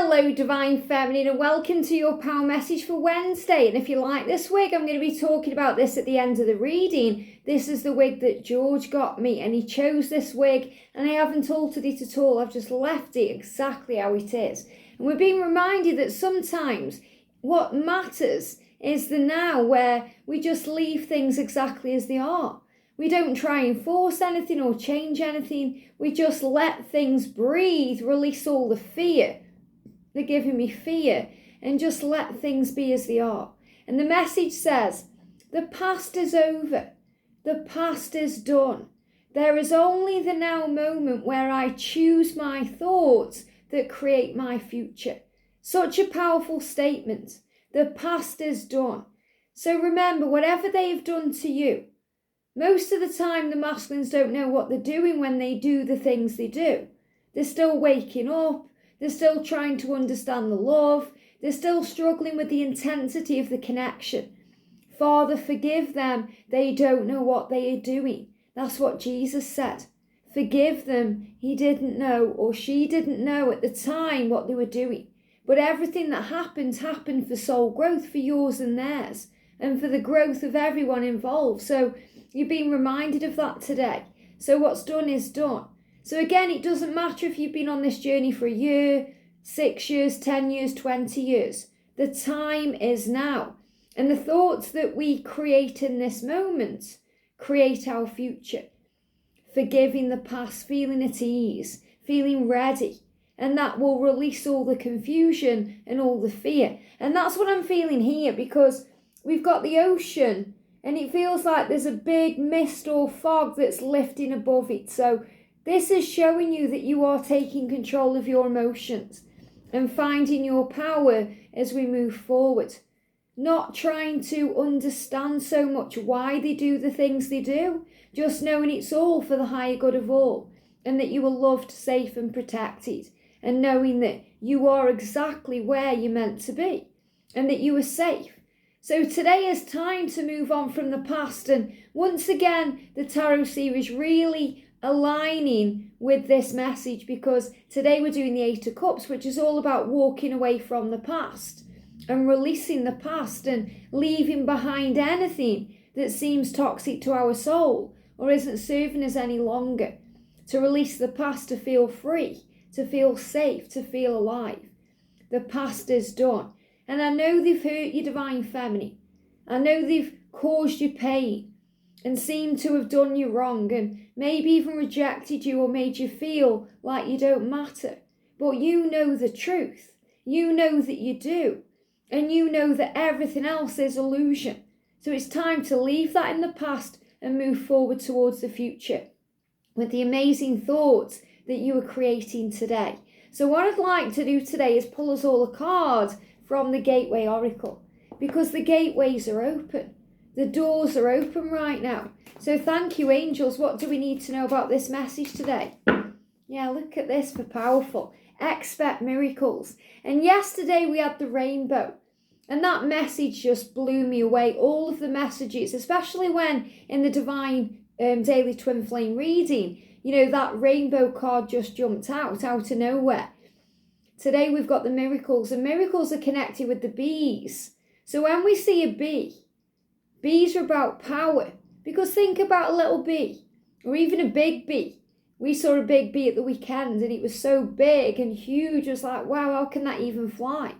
Hello Divine Feminine, and welcome to your power message for Wednesday. And if you like this wig, I'm going to be talking about this at the end of the reading. This is the wig that George got me, and he chose this wig and I haven't altered it at all. I've just left it exactly how it is. And we're being reminded that sometimes what matters is the now, where we just leave things exactly as they are. We don't try and force anything or change anything. We just let things breathe, release all the fear. They're giving me fear, and just let things be as they are. And the message says, the past is over. The past is done. There is only the now moment where I choose my thoughts that create my future. Such a powerful statement. The past is done. So remember, whatever they've done to you, most of the time the masculines don't know what they're doing when they do the things they do. They're still waking up. They're still trying to understand the love. They're still struggling with the intensity of the connection. Father, forgive them. They don't know what they are doing. That's what Jesus said. Forgive them. He didn't know, or she didn't know at the time what they were doing. But everything that happened for soul growth, for yours and theirs, and for the growth of everyone involved. So you're being reminded of that today. So what's done is done. So again, it doesn't matter if you've been on this journey for a year, 6 years, 10 years, 20 years. The time is now. And the thoughts that we create in this moment create our future. Forgiving the past, feeling at ease, feeling ready. And that will release all the confusion and all the fear. And that's what I'm feeling here, because we've got the ocean and it feels like there's a big mist or fog that's lifting above it. So this is showing you that you are taking control of your emotions and finding your power as we move forward. Not trying to understand so much why they do the things they do, just knowing it's all for the higher good of all, and that you are loved, safe and protected, and knowing that you are exactly where you're meant to be and that you are safe. So today is time to move on from the past, and once again the tarot series really aligning with this message, because today we're doing the 8 of Cups, which is all about walking away from the past and releasing the past and leaving behind anything that seems toxic to our soul or isn't serving us any longer. To release the past, to feel free, to feel safe, to feel alive. The past is done. And I know they've hurt you, Divine Feminine. I know they've caused you pain and seem to have done you wrong, and maybe even rejected you or made you feel like you don't matter. But you know the truth. You know that you do. And you know that everything else is illusion. So it's time to leave that in the past and move forward towards the future with the amazing thoughts that you are creating today. So what I'd like to do today is pull us all a card from the Gateway Oracle, because the gateways are open. The doors are open right now. So thank you, angels. What do we need to know about this message today? Yeah, look at this for powerful. Expect miracles. And yesterday we had the rainbow. And that message just blew me away. All of the messages, especially when in the Divine Daily Twin Flame reading, you know, that rainbow card just jumped out of nowhere. Today we've got the miracles, and miracles are connected with the bees. So when we see a bee, bees are about power, because think about a little bee or even a big bee. We saw a big bee at the weekend and it was so big and huge. It was like, wow, how can that even fly?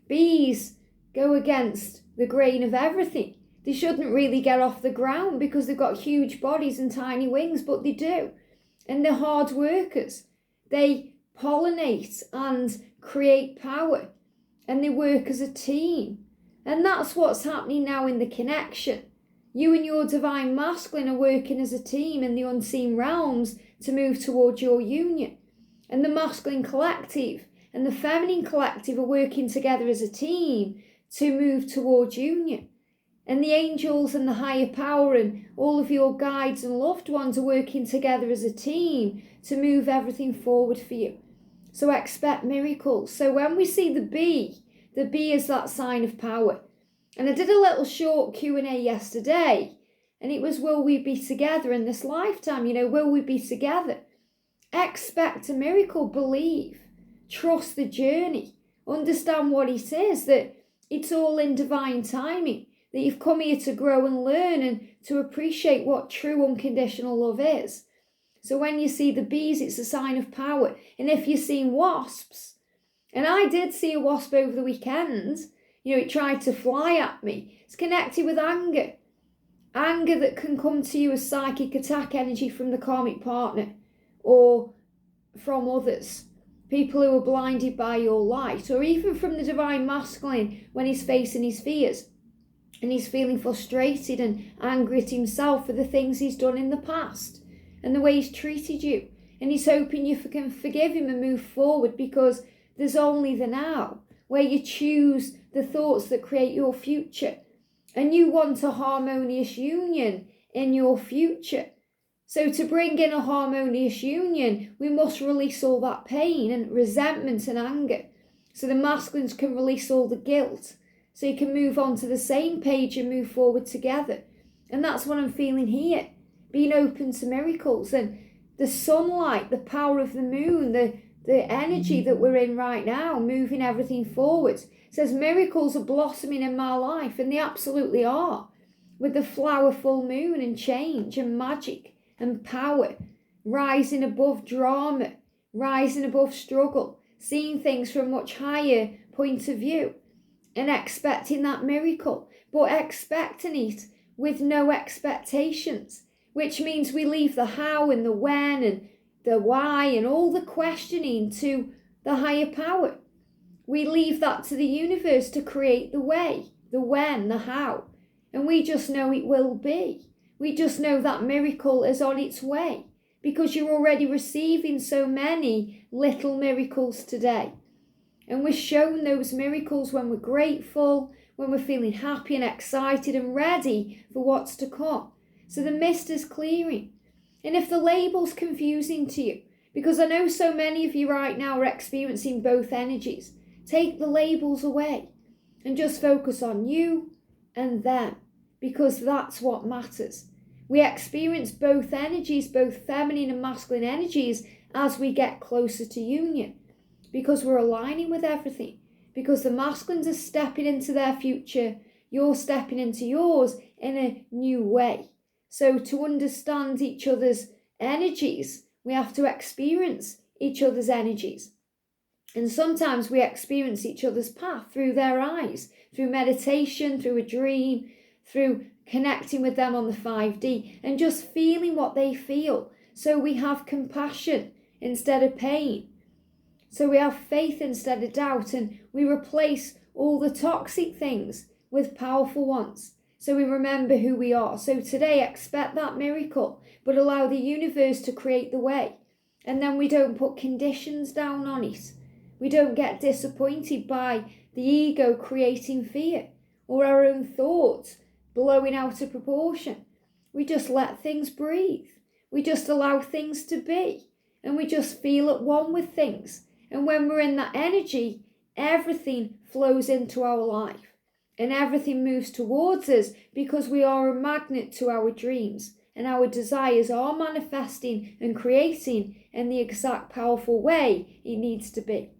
Bees go against the grain of everything. They shouldn't really get off the ground because they've got huge bodies and tiny wings, but they do. And they're hard workers. They pollinate and create power, and they work as a team. And that's what's happening now in the connection. You and your divine masculine are working as a team in the unseen realms to move towards your union. And the masculine collective and the feminine collective are working together as a team to move towards union. And the angels and the higher power and all of your guides and loved ones are working together as a team to move everything forward for you. So expect miracles. So when we see the bee is that sign of power. And I did a little short Q&A yesterday, and it was, will we be together in this lifetime? You know, will we be together? Expect a miracle, believe. trust the journey, understand what it is, that it's all in divine timing, that you've come here to grow and learn and to appreciate what true unconditional love is. So when you see the bees, it's a sign of power. And if you're seeing wasps, and I did see a wasp over the weekend, it tried to fly at me. It's connected with anger. Anger that can come to you as psychic attack energy from the karmic partner or from others. People who are blinded by your light, or even from the divine masculine when he's facing his fears and he's feeling frustrated and angry at himself for the things he's done in the past and the way he's treated you. And he's hoping you can forgive him and move forward, because there's only the now, where you choose the thoughts that create your future. And you want a harmonious union in your future. So to bring in a harmonious union, we must release all that pain and resentment and anger. So the masculines can release all the guilt. So you can move on to the same page and move forward together. And that's what I'm feeling here. Being open to miracles and the sunlight, the power of the moon, the energy that we're in right now, moving everything forward. It says miracles are blossoming in my life, and they absolutely are. With the flower full moon and change and magic and power, rising above drama, rising above struggle, seeing things from a much higher point of view and expecting that miracle, but expecting it with no expectations, which means we leave the how and the when and the why and all the questioning to the higher power. We leave that to the universe to create the way, the when, the how. And we just know it will be. We just know that miracle is on its way, because you're already receiving so many little miracles today. And we're shown those miracles when we're grateful, when we're feeling happy and excited and ready for what's to come. So the mist is clearing. And if the label's confusing to you, because I know so many of you right now are experiencing both energies, take the labels away and just focus on you and them, because that's what matters. We experience both energies, both feminine and masculine energies, as we get closer to union, because we're aligning with everything, because the masculines are stepping into their future, you're stepping into yours in a new way. So to understand each other's energies, we have to experience each other's energies. And sometimes we experience each other's path through their eyes, through meditation, through a dream, through connecting with them on the 5D and just feeling what they feel. So we have compassion instead of pain. So we have faith instead of doubt, and we replace all the toxic things with powerful ones. So we remember who we are. So today, expect that miracle, but allow the universe to create the way. And then we don't put conditions down on it. We don't get disappointed by the ego creating fear or our own thoughts blowing out of proportion. We just let things breathe. We just allow things to be. And we just feel at one with things. And when we're in that energy, everything flows into our life. And everything moves towards us, because we are a magnet to our dreams, and our desires are manifesting and creating in the exact powerful way it needs to be.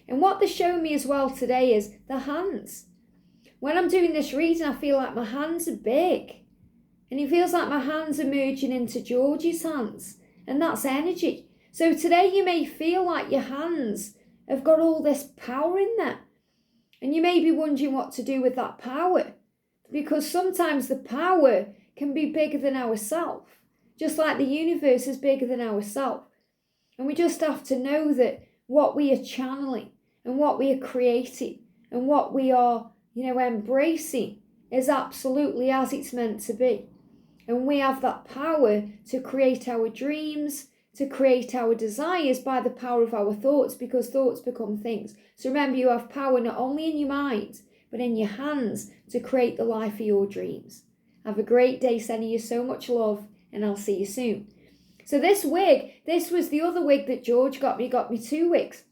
And what they show me as well today is the hands. When I'm doing this reading, I feel like my hands are big, and it feels like my hands are merging into George's hands, and that's energy. So today you may feel like your hands have got all this power in them. And you may be wondering what to do with that power, because sometimes the power can be bigger than ourselves, just like the universe is bigger than ourselves. And we just have to know that what we are channeling and what we are creating and what we are, embracing is absolutely as it's meant to be. And we have that power to create our dreams, to create our desires by the power of our thoughts, because thoughts become things. So remember, you have power not only in your mind, but in your hands to create the life of your dreams. Have a great day, sending you so much love, and I'll see you soon. So this wig, this was the other wig that George got me. He got me 2 wigs.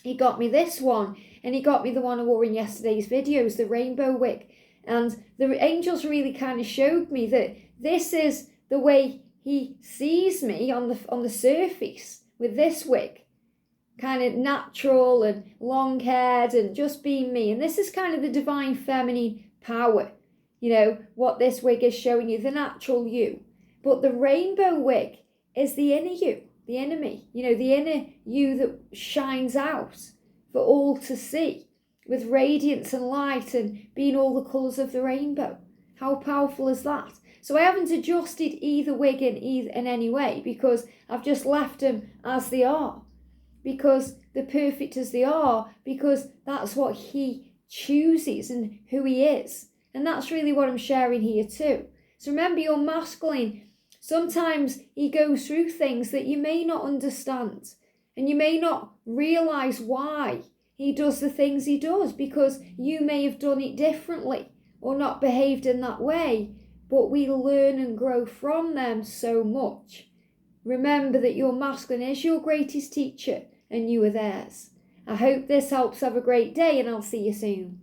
He got me this one, and he got me the one I wore in yesterday's videos, the rainbow wig. And the angels really kind of showed me that this is the way he sees me on the surface with this wig. kind of natural and long-haired and just being me. And this is kind of the divine feminine power, you know, what this wig is showing you, the natural you. But the rainbow wig is the inner you, the inner me, you know, the inner you that shines out for all to see with radiance and light and being all the colours of the rainbow. How powerful is that? So I haven't adjusted either wig in any way, because I've just left them as they are, because they're perfect as they are, because that's what he chooses and who he is. And that's really what I'm sharing here too. So remember, your masculine, sometimes he goes through things that you may not understand, and you may not realise why he does the things he does, because you may have done it differently or not behaved in that way, but we learn and grow from them so much. Remember that your masculine is your greatest teacher and you are theirs. I hope this helps. Have a great day, and I'll see you soon.